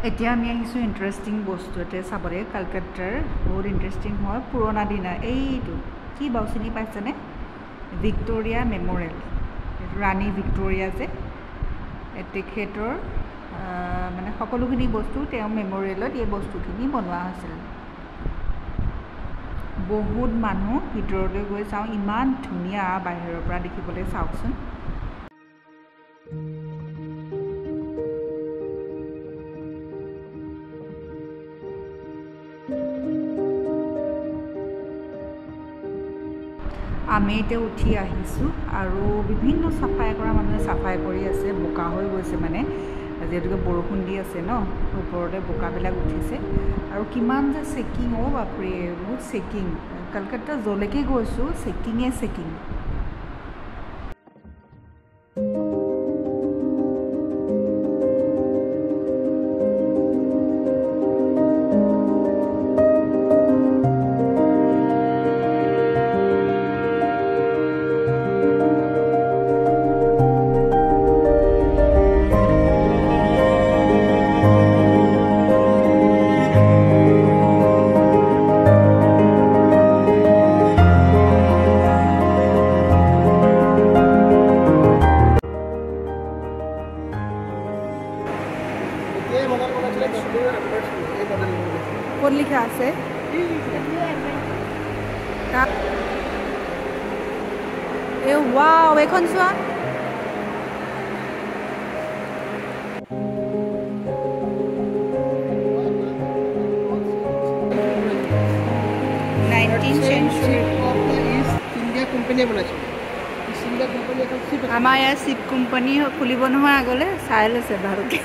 এতিয়া আমি আহিছোঁ ইণ্টাৰেষ্টিং বস্তু এটা চাবলৈ কলকাতাৰ বহুত ইণ্টাৰেষ্টিং হয় পুৰণা দিনৰ এইটো কি বাৰু চিনি পাইছেনে ভিক্টোৰিয়া মেম'ৰিয়েল ৰাণী ভিক্টোৰিয়া যে তেখেতৰ মানে সকলোখিনি বস্তু তেওঁ মেম'ৰিয়েলত এই বস্তুখিনি বনোৱা হৈছিল বহুত মানুহ ভিতৰলৈ গৈ চাওঁ ইমান ধুনীয়া বাহিৰৰ পৰা দেখিবলৈ চাওকচোন আমি এতিয়া উঠি আহিছোঁ আৰু বিভিন্ন চাফাই কৰা মানুহে চাফাই কৰি আছে বোকা হৈ গৈছে মানে যিহেতুকে বৰষুণ দি আছে ন ওপৰতে বোকাবিলাক উঠিছে আৰু কিমান যে চেকিং বাপৰে বহুত চেকিং কলকাতা যলৈকে গৈছোঁ চেকিং ক'ত লিখা আছে এই ৱাও এইখন চোৱা আমাৰ ইয়াৰ চিপ কোম্পানী খুলিব নহয় আগলৈ চাই লৈছে ভালকৈ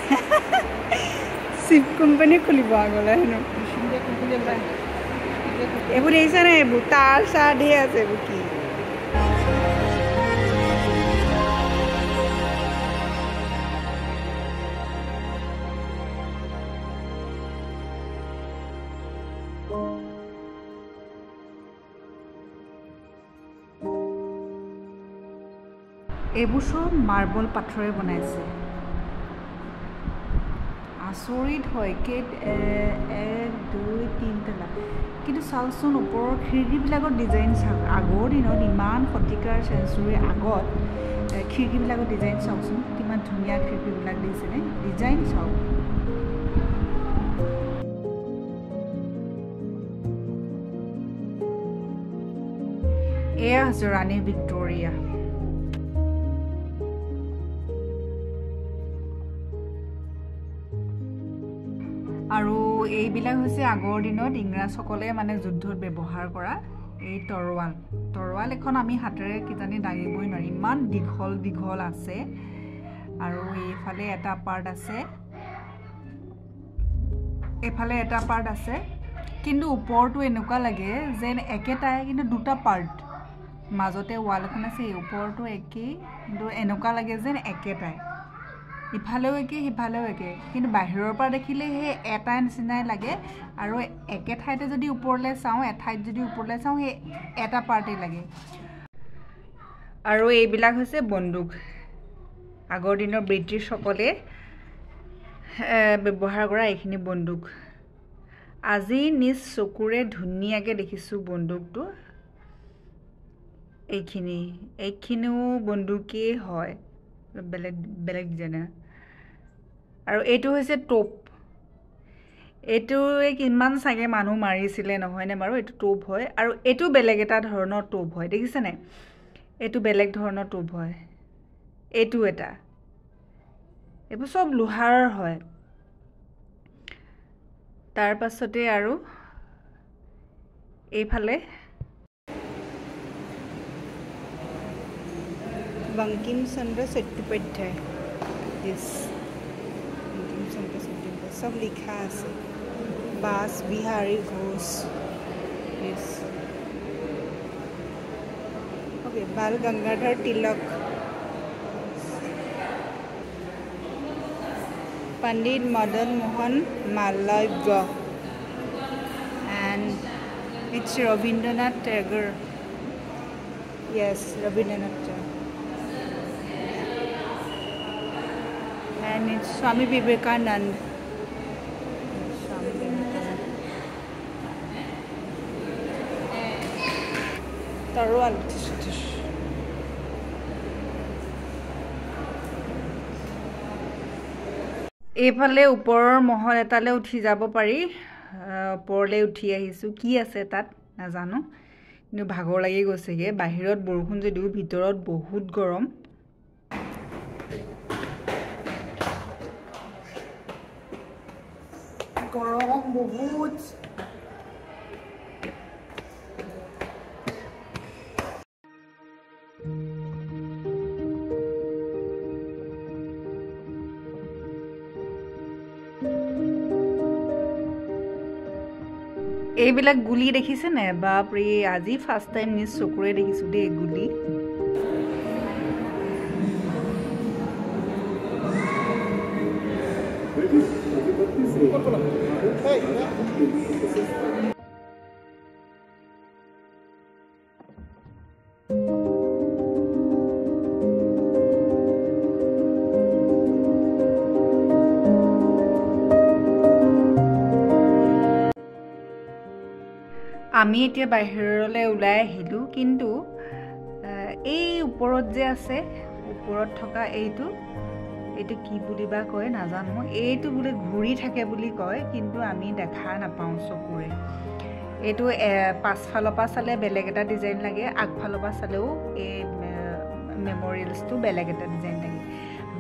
চিপ কোম্পানী খুলিব আগলৈ হেনো এইবোৰ দেখিছেনে এইবোৰ তাৰ চাৰ ধেৰ আছে এইবোৰ কি এইবোৰ চব মাৰ্বল পাথৰে বনাইছে আচৰিত হয় এক দুই তিনিটা কিন্তু চাওকচোন ওপৰৰ খিৰিকীবিলাকৰ ডিজাইন চাওক আগৰ দিনত ইমান শতিকাৰ চেঞ্চুৰীৰ আগত খিৰিকীবিলাকৰ ডিজাইন চাওকচোন কিমান ধুনীয়া খিৰিকীবিলাক দিছেনে ডিজাইন চাওক এয়া হৈছে ৰাণী ভিক্টোৰিয়া আৰু এইবিলাক হৈছে আগৰ দিনত ইংৰাজসকলে মানে যুদ্ধত ব্যৱহাৰ কৰা এই তৰোৱাল এখন আমি হাতেৰে কিজানি দাঙিবই নোৱাৰি ইমান দীঘল আছে আৰু এইফালে এটা পাৰ্ট আছে কিন্তু ওপৰটো এনেকুৱা লাগে যেন একেটাই কিন্তু দুটা পাৰ্ট মাজতে ৱাল এখন আছে ওপৰটো একেই কিন্তু এনেকুৱা লাগে যেন একেটাই ইফালেও একে সিফালেও একে কিন্তু বাহিৰৰ পৰা দেখিলে সেই এটাই নিচিনাই লাগে আৰু একে ঠাইতে যদি ওপৰলৈ চাওঁ এঠাইত যদি ওপৰলৈ চাওঁ সেই এটা পাৰ্টেই লাগে আৰু এইবিলাক হৈছে বন্দুক আগৰ দিনৰ ব্ৰিটিছসকলে ব্যৱহাৰ কৰা এইখিনি বন্দুক আজি নিজ চকুৰে ধুনীয়াকৈ দেখিছোঁ বন্দুকটো এইখিনিও বন্দুকেই হয় বেলেগ ডিজাইনৰ আৰু এইটো হৈছে টোপ এইটোৱে কিমান চাগে মানুহ মাৰিছিলে নহয়নে বাৰু এইটো টোপ হয় আৰু এইটো বেলেগ এটা ধৰণৰ টোপ হয় দেখিছেনে এইটো বেলেগ ধৰণৰ টোপ হয় এইটো এটা এইবোৰ চব লোহাৰৰ হয় তাৰ পাছতে আৰু এইফালে বংকিম চন্দ্ৰ চট্টোপাধ্যায় সব লিখা আছে বাস বিহাৰী ঘোষ ওকে Bal Gangadhar Tilak Pandit Madan Mohan Mallavya and it's Rabindranath Tagore yes Rabindranath Tagore and it's Swami Vivekananda তৰোৱাল এইফালে ওপৰৰ মহল এটালৈ উঠি যাব পাৰি ওপৰলৈ উঠি আহিছোঁ কি আছে তাত নাজানো কিন্তু ভাগৰ লাগি গৈছেগে বাহিৰত বৰষুণ যদিও ভিতৰত বহুত গৰম বহুত এইবিলাক গুলি দেখিছে নে বাপৰে আজি ফাৰ্ষ্ট টাইম নিজ চকুৰে দেখিছোঁ দেই গুলি আমি এতিয়া বাহিৰলৈ ওলাই আহিলোঁ কিন্তু এই ওপৰত যে আছে ওপৰত থকা এইটো কি বুলি বা কয় নাজানো এইটো বোলে ঘূৰি থাকে বুলি কয় কিন্তু আমি দেখা নাপাওঁ চকুৰে এইটো পাছফালৰ পৰা চালে বেলেগ এটা ডিজাইন লাগে আগফালৰ পৰা চালেও এই মেমৰিয়েলছটো বেলেগ এটা ডিজাইন লাগে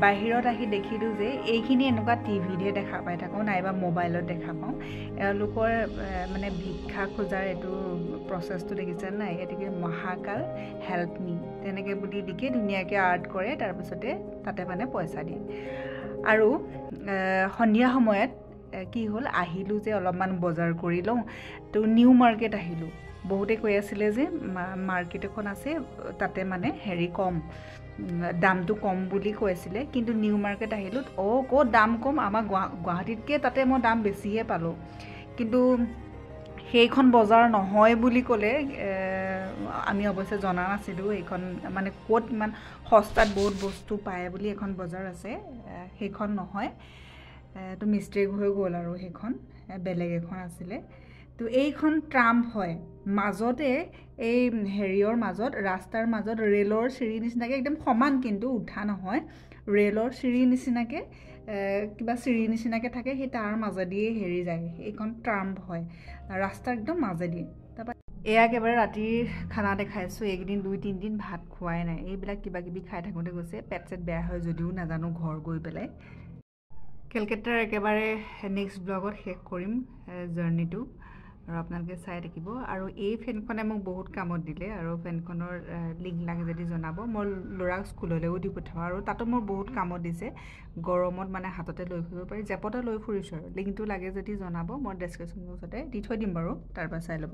বাহিৰত আহি দেখিলোঁ যে এইখিনি এনেকুৱা টিভিতহে দেখা পাই থাকোঁ নাইবা মোবাইলত দেখা পাওঁ এওঁলোকৰ মানে ভিক্ষা খোজাৰ এইটো প্ৰচেছটো দেখিছে নাই গতিকে মহাকাল হেল্প মি তেনেকৈ বুলি লিখি ধুনীয়াকৈ আৰ্ট কৰে তাৰপিছতে তাতে মানে পইচা দিয়ে আৰু সন্ধিয়া সময়ত কি হ'ল আহিলোঁ যে অলপমান বজাৰ কৰি লওঁ তো নিউ মাৰ্কেট আহিলোঁ বহুতে কৈ আছিলে যে মাৰ্কেট এখন আছে তাতে মানে হেৰি কম দামটো কম বুলি কৈছিলে কিন্তু নিউ মাৰ্কেট আহিলোঁ ক'ত দাম কম আমাৰ গুৱাহাটীতকৈ তাতে মই দাম বেছিহে পালোঁ কিন্তু সেইখন বজাৰ নহয় বুলি ক'লে আমি অৱশ্যে জনা নাছিলোঁ এইখন মানে ক'ত ইমান সস্তাত বহুত বস্তু পায় বুলি এখন বজাৰ আছে সেইখন নহয় তো মিষ্টেক হৈ গ'ল আৰু সেইখন বেলেগ এখন আছিলে তো এইখন ট্ৰাম্প হয় মাজতে এই হেৰিয়ৰ মাজত ৰাস্তাৰ মাজত ৰেলৰ চিৰি নিচিনাকৈ একদম সমান কিন্তু উঠা নহয় ৰেলৰ চিৰি নিচিনাকৈ কিবা চিৰি নিচিনাকৈ থাকে সেই তাৰ মাজেদিয়ে হেৰি যায় এইখন ট্ৰাম্প হয় ৰাস্তাৰ একদম মাজেদি তাৰপৰা এয়া একেবাৰে ৰাতিৰ খানা দেখাইছোঁ এইকেইদিন 2-3 দিন ভাত খোৱাই নাই এইবিলাক কিবা কিবি খাই থাকোঁতে গৈছে পেট চেট বেয়া হয় যদিও নাজানো ঘৰ গৈ পেলাই কেলকাতাৰ একেবাৰে নেক্সট ব্লগত শেষ কৰিম জাৰ্ণিটো আৰু আপোনালোকে চাই থাকিব আৰু এই ফেনখনে মোক বহুত কামত দিলে আৰু ফেনখনৰ লিংক লাগে যদি জনাব মই ল'ৰাক স্কুললৈও দি পঠাওঁ আৰু তাতো মোৰ বহুত কামত দিছে গৰমত মানে হাততে লৈ ফুৰিব পাৰি জেপতে লৈ ফুৰিছোঁ আৰু লিংকটো লাগে যদি জনাব মই ডেছক্ৰিপশ্যন বক্সতে দি থৈ দিম বাৰু তাৰপৰা চাই ল'ব